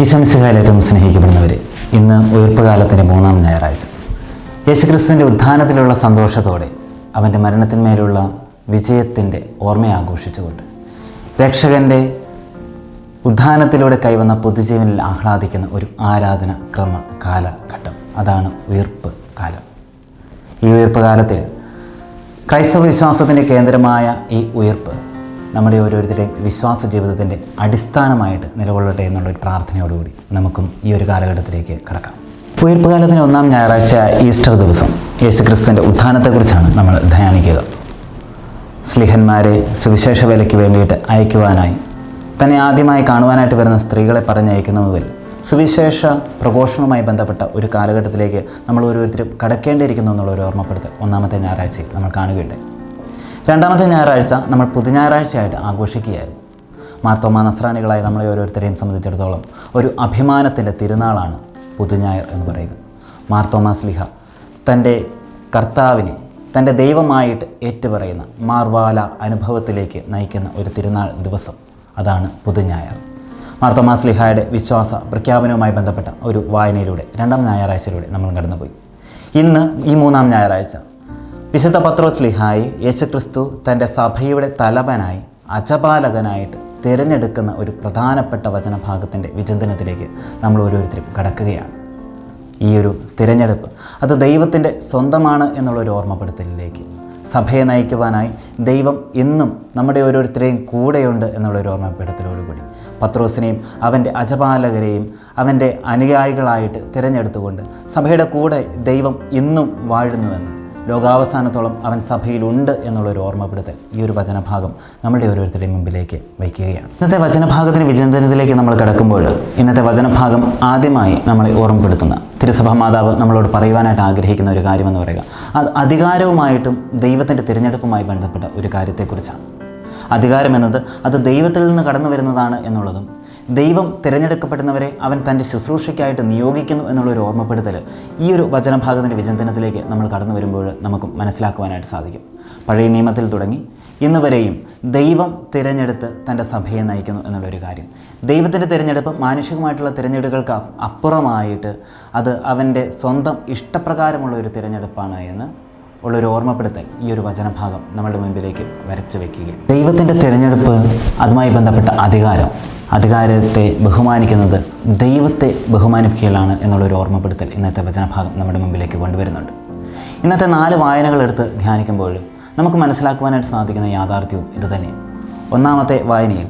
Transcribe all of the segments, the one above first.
ഈശോമിശിഹായിൽ ഏറ്റവും സ്നേഹിക്കപ്പെടുന്നവരെ, ഇന്ന് ഉയർപ്പുകാലത്തിൻ്റെ 3-ാം ഞായറാഴ്ച. യേശുക്രിസ്തുവിൻ്റെ ഉത്ഥാനത്തിലുള്ള സന്തോഷത്തോടെ അവൻ്റെ മരണത്തിന്മേലുള്ള വിജയത്തിൻ്റെ ഓർമ്മയെ ആഘോഷിച്ചുകൊണ്ട് രക്ഷകൻ്റെ ഉത്ഥാനത്തിലൂടെ കൈവന്ന പൊതുജീവനിൽ ആഹ്ലാദിക്കുന്ന ഒരു ആരാധന ക്രമ കാലഘട്ടം, അതാണ് ഉയർപ്പ് കാലം. ഈ ഉയർപ്പ് കാലത്തിൽ ക്രൈസ്തവ വിശ്വാസത്തിൻ്റെ കേന്ദ്രമായ ഈ ഉയർപ്പ് നമ്മുടെ ഓരോരുത്തരുടെയും വിശ്വാസ ജീവിതത്തിൻ്റെ അടിസ്ഥാനമായിട്ട് നിലകൊള്ളട്ടെ എന്നുള്ളൊരു പ്രാർത്ഥനയോടുകൂടി നമുക്കും ഈ ഒരു കാലഘട്ടത്തിലേക്ക് കടക്കാം. ഉയർപ്പ് കാലത്തിന് 1-ാം ഞായറാഴ്ച ഈസ്റ്റർ ദിവസം യേശുക്രിസ്തുവിൻ്റെ ഉത്ഥാനത്തെക്കുറിച്ചാണ് നമ്മൾ ധ്യാനിക്കുക. സ്ലിഹന്മാരെ സുവിശേഷ വേലയ്ക്ക് വേണ്ടിയിട്ട് അയക്കുവാനായി തന്നെ ആദ്യമായി കാണുവാനായിട്ട് വരുന്ന സ്ത്രീകളെ പറഞ്ഞയക്കുന്ന മുതൽ സുവിശേഷ പ്രഘോഷണവുമായി ബന്ധപ്പെട്ട ഒരു കാലഘട്ടത്തിലേക്ക് നമ്മൾ ഓരോരുത്തരും കടക്കേണ്ടിയിരിക്കുന്നു എന്നുള്ളൊരു ഓർമ്മപ്പെടുത്തൽ 1-ാമത്തെ ഞായറാഴ്ചയിൽ നമ്മൾ കാണുകയുണ്ടായി. 2-ാമത്തെ ഞായറാഴ്ച നമ്മൾ പുതുഞായറാഴ്ചയായിട്ട് ആഘോഷിക്കുകയായിരുന്നു. മാർത്തോമാ നസ്രാണികളായി നമ്മളെ ഓരോരുത്തരെയും സംബന്ധിച്ചിടത്തോളം ഒരു അഭിമാനത്തിൻ്റെ തിരുനാളാണ് പുതുഞായർ എന്ന് പറയുന്നത്. മാർത്തോമാ സ്ലിഹ തൻ്റെ കർത്താവിനെ തൻ്റെ ദൈവമായിട്ട് ഏറ്റുപറയുന്ന മാർവാല അനുഭവത്തിലേക്ക് നയിക്കുന്ന ഒരു തിരുനാൾ ദിവസം, അതാണ് പുതുഞായർ. മാർത്തോമാ സ്ലിഹായുടെ വിശ്വാസ പ്രഖ്യാപനവുമായി ബന്ധപ്പെട്ട ഒരു വായനയിലൂടെ 2-ാം ഞായറാഴ്ചയിലൂടെ നമ്മൾ കടന്നുപോയി. ഇന്ന് ഈ 3-ാം ഞായറാഴ്ച വിശുദ്ധ പത്രോസ് സ്ലിഹായി യേശുക്രിസ്തു തൻ്റെ സഭയുടെ തലവനായി അജപാലകനായിട്ട് തിരഞ്ഞെടുക്കുന്ന ഒരു പ്രധാനപ്പെട്ട വചനഭാഗത്തിൻ്റെ വിചിന്തനത്തിലേക്ക് നമ്മൾ ഓരോരുത്തരും കടക്കുകയാണ്. ഈ ഒരു തിരഞ്ഞെടുപ്പ് അത് ദൈവത്തിൻ്റെ സ്വന്തമാണ് എന്നുള്ളൊരു ഓർമ്മപ്പെടുത്തലിലേക്ക്, സഭയെ നയിക്കുവാനായി ദൈവം ഇന്നും നമ്മുടെ ഓരോരുത്തരെയും കൂടെയുണ്ട് എന്നുള്ളൊരു ഓർമ്മപ്പെടുത്തലോടുകൂടി പത്രോസിനെയും അവൻ്റെ അജപാലകരെയും അവൻ്റെ അനുയായികളായിട്ട് തിരഞ്ഞെടുത്തുകൊണ്ട് സഭയുടെ കൂടെ ദൈവം ഇന്നും വാഴുന്നുവെന്ന്, ലോകാവസാനത്തോളം അവൻ സഭയിലുണ്ട് എന്നുള്ളൊരു ഓർമ്മപ്പെടുത്തൽ ഈ ഒരു വചനഭാഗം നമ്മളുടെ ഓരോരുത്തരുടെയും മുമ്പിലേക്ക് വയ്ക്കുകയാണ്. ഇന്നത്തെ വചനഭാഗത്തിന് വിചിന്തനത്തിലേക്ക് നമ്മൾ കിടക്കുമ്പോൾ ഇന്നത്തെ വചനഭാഗം ആദ്യമായി നമ്മളെ ഓർമ്മപ്പെടുത്തുന്ന തിരുസഭാ മാതാവ് നമ്മളോട് പറയുവാനായിട്ട് ആഗ്രഹിക്കുന്ന ഒരു കാര്യമെന്ന് പറയുക, അത് അധികാരവുമായിട്ടും ദൈവത്തിൻ്റെ തിരഞ്ഞെടുപ്പുമായി ബന്ധപ്പെട്ട ഒരു കാര്യത്തെക്കുറിച്ചാണ്. അധികാരം എന്നത് അത് ദൈവത്തിൽ നിന്ന് കടന്നു വരുന്നതാണ് എന്നുള്ളതും ദൈവം തിരഞ്ഞെടുക്കപ്പെടുന്നവരെ അവൻ തൻ്റെ ശുശ്രൂഷയ്ക്കായിട്ട് നിയോഗിക്കുന്നു എന്നുള്ളൊരു ഓർമ്മപ്പെടുത്തൽ ഈ ഒരു വചനഭാഗത്തിൻ്റെ വിചിന്തനത്തിലേക്ക് നമ്മൾ കടന്നു വരുമ്പോൾ നമുക്ക് മനസ്സിലാക്കുവാനായിട്ട് സാധിക്കും. പഴയ നിയമത്തിൽ തുടങ്ങി ഇന്ന് വരെയും ദൈവം തിരഞ്ഞെടുത്ത് തൻ്റെ സഭയെ നയിക്കുന്നു എന്നുള്ളൊരു കാര്യം, ദൈവത്തിൻ്റെ തിരഞ്ഞെടുപ്പ് മാനുഷികമായിട്ടുള്ള തിരഞ്ഞെടുപ്പുകൾക്ക് അപ്പുറമായിട്ട് അത് അവൻ്റെ സ്വന്തം ഇഷ്ടപ്രകാരമുള്ള ഒരു തിരഞ്ഞെടുപ്പാണ് എന്ന് ഉള്ളൊരു ഓർമ്മപ്പെടുത്തൽ ഈ ഒരു വചനഭാഗം നമ്മളുടെ മുൻപിലേക്ക് വരച്ചു വയ്ക്കുകയും, ദൈവത്തിൻ്റെ തിരഞ്ഞെടുപ്പ് അതുമായി ബന്ധപ്പെട്ട അധികാരത്തെ ബഹുമാനിക്കുന്നത് ദൈവത്തെ ബഹുമാനിക്കുകയാണ് എന്നുള്ളൊരു ഓർമ്മപ്പെടുത്തൽ ഇന്നത്തെ വചനഭാഗം നമ്മുടെ മുമ്പിലേക്ക് കൊണ്ടുവരുന്നുണ്ട്. ഇന്നത്തെ 4 വായനകളെടുത്ത് ധ്യാനിക്കുമ്പോൾ നമുക്ക് മനസ്സിലാക്കുവാനായിട്ട് സാധിക്കുന്ന യാഥാർത്ഥ്യവും ഇതുതന്നെ. 1-ാമത്തെ വായനയിൽ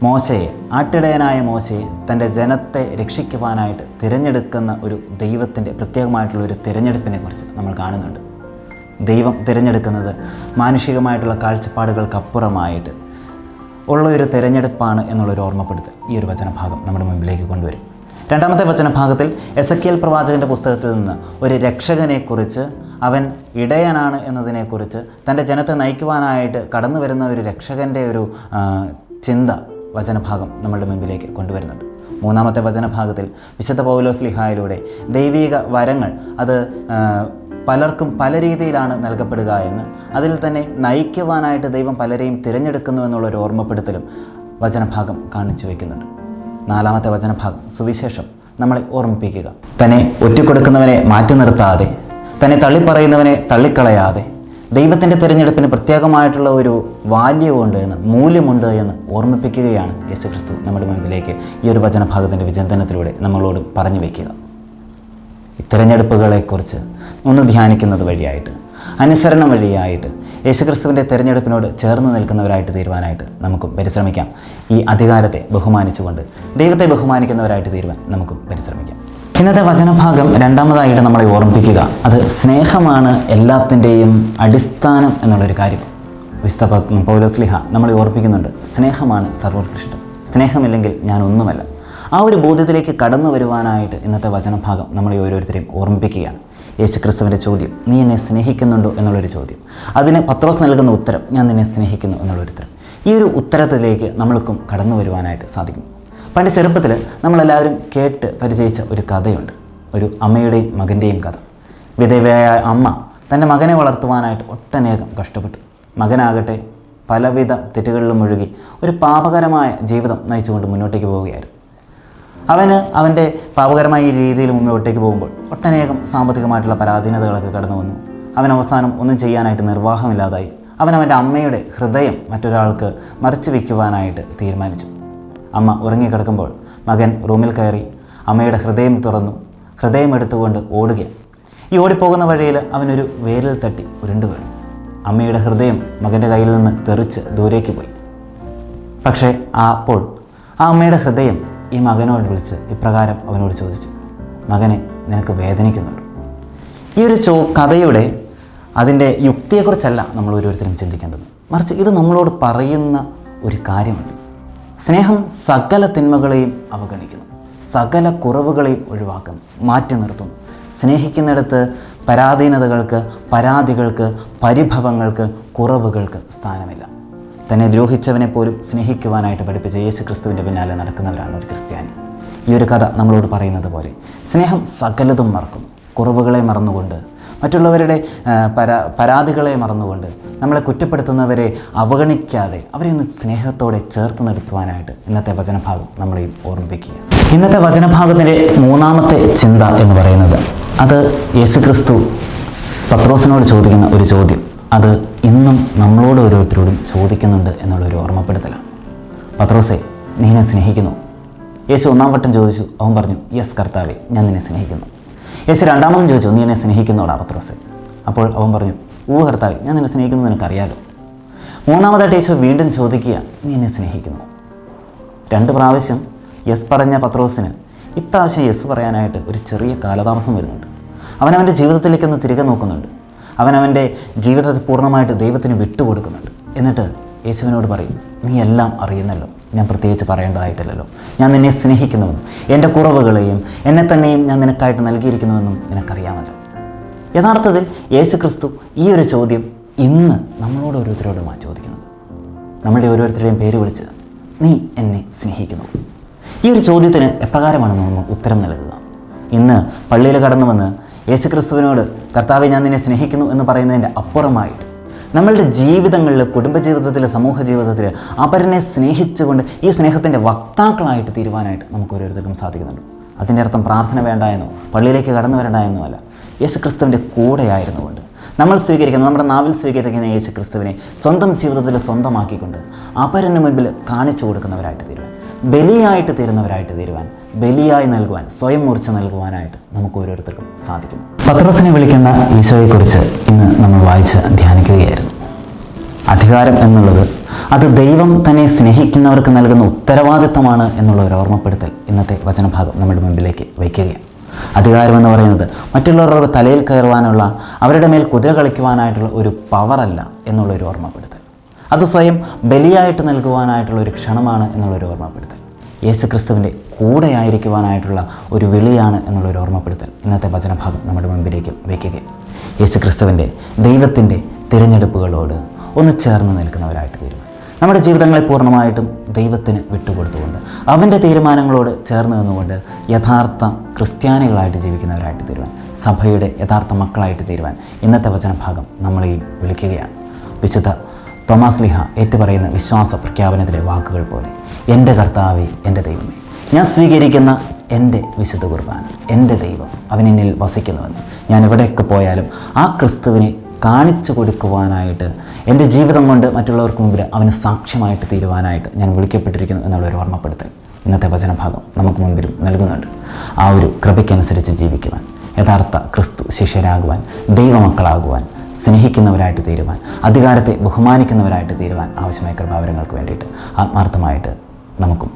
മോശയെ, ആട്ടിടയനായ മോശയെ തൻ്റെ ജനത്തെ രക്ഷിക്കുവാനായിട്ട് തിരഞ്ഞെടുക്കുന്ന ഒരു ദൈവത്തിൻ്റെ പ്രത്യേകമായിട്ടുള്ള ഒരു തിരഞ്ഞെടുപ്പിനെ കുറിച്ച് നമ്മൾ കാണുന്നുണ്ട്. ദൈവം തിരഞ്ഞെടുക്കുന്നത് മാനുഷികമായിട്ടുള്ള കാഴ്ചപ്പാടുകൾക്കപ്പുറമായിട്ട് ഉള്ള ഒരു തിരഞ്ഞെടുപ്പാണ് എന്നുള്ളൊരു ഓർമ്മപ്പെടുത്തൽ ഈ ഒരു വചനഭാഗം നമ്മുടെ മുമ്പിലേക്ക് കൊണ്ടുവരും. 2-ാമത്തെ വചനഭാഗത്തിൽ എസെക്കിയേൽ പ്രവാചകൻ്റെ പുസ്തകത്തിൽ നിന്ന് ഒരു രക്ഷകനെക്കുറിച്ച്, അവൻ ഇടയനാണ് എന്നതിനെക്കുറിച്ച്, തൻ്റെ ജനത്തെ നയിക്കുവാനായിട്ട് കടന്നു വരുന്ന ഒരു രക്ഷകൻ്റെ ഒരു ചിന്ത വചനഭാഗം നമ്മളുടെ മുമ്പിലേക്ക് കൊണ്ടുവരുന്നുണ്ട്. 3-ാമത്തെ വചനഭാഗത്തിൽ വിശുദ്ധ പൗലോസ് സ്ലിഹായിലൂടെ ദൈവിക വരങ്ങൾ അത് പലർക്കും പല രീതിയിലാണ് നൽകപ്പെടുക എന്ന്, അതിൽ തന്നെ നയിക്കുവാനായിട്ട് ദൈവം പലരെയും തിരഞ്ഞെടുക്കുന്നു എന്നുള്ളൊരു ഓർമ്മപ്പെടുത്തലും വചനഭാഗം കാണിച്ചു വയ്ക്കുന്നുണ്ട്. 4-ാമത്തെ വചനഭാഗം സുവിശേഷം നമ്മളെ ഓർമ്മിപ്പിക്കുക, തന്നെ ഒറ്റിക്കൊടുക്കുന്നവനെ മാറ്റി നിർത്താതെ, തന്നെ തള്ളിപ്പറയുന്നവനെ തള്ളിക്കളയാതെ ദൈവത്തിൻ്റെ തിരഞ്ഞെടുപ്പിന് പ്രത്യേകമായിട്ടുള്ള ഒരു വാല്യമുണ്ട് എന്ന്, മൂല്യമുണ്ട് എന്ന് ഓർമ്മിപ്പിക്കുകയാണ് യേശുക്രിസ്തു നമ്മുടെ മുമ്പിലേക്ക് ഈ ഒരു വചനഭാഗത്തിൻ്റെ വിചിന്തനത്തിലൂടെ നമ്മളോട് പറഞ്ഞു വയ്ക്കുക. ഈ തിരഞ്ഞെടുപ്പുകളെക്കുറിച്ച് ഒന്ന് ധ്യാനിക്കുന്നത് വഴിയായിട്ട്, അനുസരണം വഴിയായിട്ട് യേശുക്രിസ്തുവിൻ്റെ തിരഞ്ഞെടുപ്പിനോട് ചേർന്ന് നിൽക്കുന്നവരായിട്ട് തീരുവാനായിട്ട് നമുക്കും പരിശ്രമിക്കാം. ഈ അധികാരത്തെ ബഹുമാനിച്ചുകൊണ്ട് ദൈവത്തെ ബഹുമാനിക്കുന്നവരായിട്ട് തീരുവാൻ നമുക്കും പരിശ്രമിക്കാം. ഇന്നത്തെ വചനഭാഗം 2-ാമതായിട്ട് നമ്മളെ ഓർമ്മിപ്പിക്കുക, അത് സ്നേഹമാണ് എല്ലാത്തിൻ്റെയും അടിസ്ഥാനം എന്നുള്ളൊരു കാര്യം. വിശുദ്ധ പൗലോസ് സ്ലിഹ നമ്മളെ ഓർമ്മിപ്പിക്കുന്നുണ്ട്, സ്നേഹമാണ് സർവോത്കൃഷ്ടം, സ്നേഹമില്ലെങ്കിൽ ഞാൻ ഒന്നുമല്ല. ആ ഒരു ബോധ്യത്തിലേക്ക് കടന്നു വരുവാനായിട്ട് ഇന്നത്തെ വചനഭാഗം നമ്മളെ ഓരോരുത്തരെയും ഓർമ്മിപ്പിക്കുകയാണ്. യേശുക്രിസ്തുവിൻ്റെ ചോദ്യം, നീ എന്നെ സ്നേഹിക്കുന്നുണ്ടോ എന്നുള്ളൊരു ചോദ്യം, അതിന് പത്രോസ് നൽകുന്ന ഉത്തരം, ഞാൻ നിന്നെ സ്നേഹിക്കുന്നു എന്നുള്ളൊരു ഉത്തരം. ഈ ഒരു ഉത്തരത്തിലേക്ക് നമ്മൾക്കും കടന്നു വരുവാനായിട്ട് സാധിക്കും. പണ്ട് ചെറുപ്പത്തിൽ നമ്മളെല്ലാവരും കേട്ട് പരിചയിച്ച ഒരു കഥയുണ്ട്, ഒരു അമ്മയുടെയും മകൻ്റെയും കഥ. വിധവയായ അമ്മ തൻ്റെ മകനെ വളർത്തുവാനായിട്ട് ഒട്ടനേകം കഷ്ടപ്പെട്ടു. മകനാകട്ടെ പലവിധ തെറ്റുകളിലും മുഴുകി ഒരു പാപകരമായ ജീവിതം നയിച്ചുകൊണ്ട് മുന്നോട്ടേക്ക് പോവുകയായിരുന്നു. അവന് അവൻ്റെ പാപകരമായ ഈ രീതിയിൽ മുന്നോട്ടേക്ക് പോകുമ്പോൾ ഒട്ടനേകം സാമ്പത്തികമായിട്ടുള്ള പരാധീനതകളൊക്കെ കടന്നു വന്നു. അവൻ അവസാനം ഒന്നും ചെയ്യാനായിട്ട് നിർവാഹമില്ലാതായി. അവൻ്റെ അമ്മയുടെ ഹൃദയം മറ്റൊരാൾക്ക് മറിച്ച് വയ്ക്കുവാനായിട്ട് തീരുമാനിച്ചു. അമ്മ ഉറങ്ങിക്കിടക്കുമ്പോൾ മകൻ റൂമിൽ കയറി അമ്മയുടെ ഹൃദയം തുറന്നു. ഹൃദയം എടുത്തുകൊണ്ട് ഓടുകയാണ്. ഈ ഓടിപ്പോകുന്ന വഴിയിൽ അവനൊരു വേരിൽ തട്ടി ഉരുണ്ടു വീണു. അമ്മയുടെ ഹൃദയം മകൻ്റെ കയ്യിൽ നിന്ന് തെറിച്ച് ദൂരേക്ക് പോയി. പക്ഷേ അപ്പോൾ ആ അമ്മയുടെ ഹൃദയം ഈ മകനോട് വിളിച്ച് ഇപ്രകാരം അവനോട് ചോദിച്ചു, മകനെ, നിനക്ക് വേദനിക്കുന്നുണ്ട്? ഈ ഒരു കഥയുടെ അതിൻ്റെ യുക്തിയെക്കുറിച്ചല്ല നമ്മൾ ഓരോരുത്തരും ചിന്തിക്കേണ്ടത്. മറിച്ച് ഇത് നമ്മളോട് പറയുന്ന ഒരു കാര്യമുണ്ട്. സ്നേഹം സകല തിന്മകളെയും അവഗണിക്കുന്നു, സകല കുറവുകളെയും ഒഴിവാക്കുന്നു, മാറ്റി നിർത്തുന്നു. സ്നേഹിക്കുന്നിടത്ത് പരാധീനതകൾക്ക്, പരാതികൾക്ക്, പരിഭവങ്ങൾക്ക്, കുറവുകൾക്ക് സ്ഥാനമില്ല. തന്നെ ദ്രോഹിച്ചവനെ പോലും സ്നേഹിക്കുവാനായിട്ട് പഠിപ്പിച്ച യേശു ക്രിസ്തുവിൻ്റെ പിന്നാലെ നടക്കുന്നവരാണ് ഒരു ക്രിസ്ത്യാനി. ഈ ഒരു കഥ നമ്മളോട് പറയുന്നത് പോലെ സ്നേഹം സകലതും മറക്കുന്നു. കുറവുകളെ മറന്നുകൊണ്ട്, മറ്റുള്ളവരുടെ പരാതികളെ മറന്നുകൊണ്ട്, നമ്മളെ കുറ്റപ്പെടുത്തുന്നവരെ അവഗണിക്കാതെ അവരെ ഒന്ന് സ്നേഹത്തോടെ ചേർത്ത് നിർത്തുവാനായിട്ട് ഇന്നത്തെ വചനഭാഗം നമ്മളെയും ഓർമ്മിപ്പിക്കുക. ഇന്നത്തെ വചനഭാഗത്തിൻ്റെ മൂന്നാമത്തെ ചിന്ത എന്ന് പറയുന്നത്, അത് യേശുക്രിസ്തു പത്രോസിനോട് ചോദിക്കുന്ന ഒരു ചോദ്യം, അത് ഇന്നും നമ്മളോട് ഓരോരുത്തരോടും ചോദിക്കുന്നുണ്ട് എന്നുള്ളൊരു ഓർമ്മപ്പെടുത്തലാണ്. പത്രോസേ, നീ എന്നെ സ്നേഹിക്കുന്നു? യേശു ഒന്നാം വട്ടം ചോദിച്ചു. അവൻ പറഞ്ഞു, യെസ് കർത്താവേ, ഞാൻ നിന്നെ സ്നേഹിക്കുന്നു. യേശു രണ്ടാമതും ചോദിച്ചു, നീ എന്നെ സ്നേഹിക്കുന്നോടാ പത്രോസേ? അപ്പോൾ അവൻ പറഞ്ഞു, കർത്താവേ, ഞാൻ നിന്നെ സ്നേഹിക്കുന്നു, നിനക്കറിയാലോ. മൂന്നാമതായിട്ട് യേശു വീണ്ടും ചോദിക്കുക, നീ എന്നെ സ്നേഹിക്കുന്നു? 2 പ്രാവശ്യം യെസ് പറഞ്ഞ പത്രോസിന് ഇപ്രാവശ്യം യെസ് പറയാനായിട്ട് ഒരു ചെറിയ കാലതാമസം വരുന്നുണ്ട്. അവനവൻ്റെ ജീവിതത്തിലേക്കൊന്ന് തിരികെ നോക്കുന്നുണ്ട്. അവനവൻ്റെ ജീവിതത്തെ പൂർണ്ണമായിട്ട് ദൈവത്തിന് വിട്ടുകൊടുക്കുന്നുണ്ട്. എന്നിട്ട് യേശുവിനോട് പറയും, നീ എല്ലാം അറിയുന്നല്ലോ, ഞാൻ പ്രത്യേകിച്ച് പറയേണ്ടതായിട്ടില്ലല്ലോ, ഞാൻ നിന്നെ സ്നേഹിക്കുന്നുവെന്നും എൻ്റെ കുറവുകളെയും എന്നെ തന്നെയും ഞാൻ നിനക്കായിട്ട് നൽകിയിരിക്കുന്നുവെന്നും നിനക്കറിയാമല്ലോ. യഥാർത്ഥത്തിൽ യേശുക്രിസ്തു ഈ ഒരു ചോദ്യം ഇന്ന് നമ്മളോട് ഓരോരുത്തരോടുമാണ് ചോദിക്കുന്നത്. നമ്മളുടെ ഓരോരുത്തരുടെയും പേര് വിളിച്ച്, നീ എന്നെ സ്നേഹിക്കുന്നു? ഈ ഒരു ചോദ്യത്തിന് എപ്രകാരമാണ് നമ്മൾ ഉത്തരം നൽകുക? ഇന്ന് പള്ളിയിൽ കടന്നു വന്ന് യേശുക്രിസ്തുവിനോട് കർത്താവെ ഞാൻ നിന്നെ സ്നേഹിക്കുന്നു എന്ന് പറയുന്നതിൻ്റെ അപ്പുറമായിട്ട് നമ്മളുടെ ജീവിതങ്ങളിൽ, കുടുംബജീവിതത്തിൽ, സമൂഹ ജീവിതത്തിൽ അവരനെ സ്നേഹിച്ചുകൊണ്ട് ഈ സ്നേഹത്തിൻ്റെ വക്താക്കളായിട്ട് തീരുവാനായിട്ട് നമുക്ക് ഓരോരുത്തർക്കും സാധിക്കുന്നുണ്ട്. അതിൻ്റെ അർത്ഥം പ്രാർത്ഥന വേണ്ട എന്നോ പള്ളിയിലേക്ക് കടന്നു വരേണ്ട എന്നോ അല്ല. യേശുക്രിസ്തുവിൻ്റെ കൂടെയായിരുന്നുകൊണ്ട് നമ്മൾ സ്വീകരിക്കുന്ന, നമ്മുടെ നാവിൽ സ്വീകരിക്കുന്ന യേശുക്രിസ്തുവിനെ സ്വന്തം ജീവിതത്തിൽ സ്വന്തമാക്കിക്കൊണ്ട് അപരന് മുൻപിൽ കാണിച്ചു കൊടുക്കുന്നവരായിട്ട് തീരുവാൻ, ബലിയായിട്ട് തീരുന്നവരായിട്ട് തീരുവാൻ, ബലിയായി നൽകുവാൻ, സ്വയം മുറിച്ച് നൽകുവാനായിട്ട് നമുക്ക് ഓരോരുത്തർക്കും സാധിക്കും. പത്രോസിനെ വിളിക്കുന്ന ഈശോയെക്കുറിച്ച് ഇന്ന് നമ്മൾ വായിച്ച് ധ്യാനിക്കുകയായിരുന്നു. അധികാരം എന്നുള്ളത് അത് ദൈവം തന്നെ സ്നേഹിക്കുന്നവർക്ക് നൽകുന്ന ഉത്തരവാദിത്തമാണ് എന്നുള്ള ഒരു ഓർമ്മപ്പെടുത്തൽ ഇന്നത്തെ വചനഭാഗം നമ്മുടെ മുമ്പിലേക്ക് വയ്ക്കുകയാണ്. അധികാരമെന്ന് പറയുന്നത് മറ്റുള്ളവരുടെ തലയിൽ കയറുവാനുള്ള, അവരുടെ മേൽ കുതിര കളിക്കുവാനായിട്ടുള്ള ഒരു പവറല്ല എന്നുള്ളൊരു ഓർമ്മപ്പെടുത്തൽ. അത് സ്വയം ബലിയായിട്ട് നൽകുവാനായിട്ടുള്ള ഒരു ക്ഷണമാണ് എന്നുള്ളൊരു ഓർമ്മപ്പെടുത്തൽ. യേശുക്രിസ്തുവിൻ്റെ കൂടെയായിരിക്കുവാനായിട്ടുള്ള ഒരു വിളിയാണ് എന്നുള്ളൊരു ഓർമ്മപ്പെടുത്തൽ ഇന്നത്തെ വചനഭാഗം നമ്മുടെ മുമ്പിലേക്ക് വയ്ക്കുകയും യേശുക്രിസ്തുവിൻ്റെ, ദൈവത്തിൻ്റെ തിരഞ്ഞെടുപ്പുകളോട് ഒന്ന് ചേർന്ന് നിൽക്കുന്നവരായിട്ട് തീരുമാനം, നമ്മുടെ ജീവിതങ്ങളെ പൂർണ്ണമായിട്ടും ദൈവത്തിന് വിട്ടുകൊടുത്തുകൊണ്ട് അവൻ്റെ തീരുമാനങ്ങളോട് ചേർന്ന് നിന്നുകൊണ്ട് യഥാർത്ഥ ക്രിസ്ത്യാനികളായിട്ട് ജീവിക്കുന്നവരായിട്ട് തീരുവാൻ, സഭയുടെ യഥാർത്ഥ മക്കളായിട്ട് തീരുവാൻ ഇന്നത്തെ വചനഭാഗം നമ്മളെയും വിളിക്കുകയാണ്. വിശുദ്ധ തോമാസ് ലീഹ ഏറ്റുപറയുന്ന വിശ്വാസ പ്രഖ്യാപനത്തിലെ വാക്കുകൾ പോലെ, എൻ്റെ കർത്താവേ, എൻ്റെ ദൈവമേ, ഞാൻ സ്വീകരിക്കുന്ന എൻ്റെ വിശുദ്ധ കുർബാന, എൻ്റെ ദൈവം അവനെന്നിൽ വസിക്കുന്നുവെന്ന്, ഞാൻ എവിടെയൊക്കെ പോയാലും ആ ക്രിസ്തുവിനെ കാണിച്ചു കൊടുക്കുവാനായിട്ട്, എൻ്റെ ജീവിതം കൊണ്ട് മറ്റുള്ളവർക്ക് മുമ്പിൽ അവന് സാക്ഷ്യമായിട്ട് തീരുവാനായിട്ട് ഞാൻ വിളിക്കപ്പെട്ടിരിക്കുന്നു എന്നുള്ളൊരു ഓർമ്മപ്പെടുത്തൽ ഇന്നത്തെ വചനഭാഗം നമുക്ക് മുൻപിലും നൽകുന്നുണ്ട്. ആ ഒരു കൃപയ്ക്കനുസരിച്ച് ജീവിക്കുവാൻ, യഥാർത്ഥ ക്രിസ്തു ശിഷ്യരാകുവാൻ, ദൈവമക്കളാകുവാൻ, സ്നേഹിക്കുന്നവരായിട്ട് തീരുവാൻ, അധികാരത്തെ ബഹുമാനിക്കുന്നവരായിട്ട് തീരുവാൻ ആവശ്യമായ കൃപാവരങ്ങൾക്ക് വേണ്ടിയിട്ട് ആത്മാർത്ഥമായിട്ട് നമുക്കും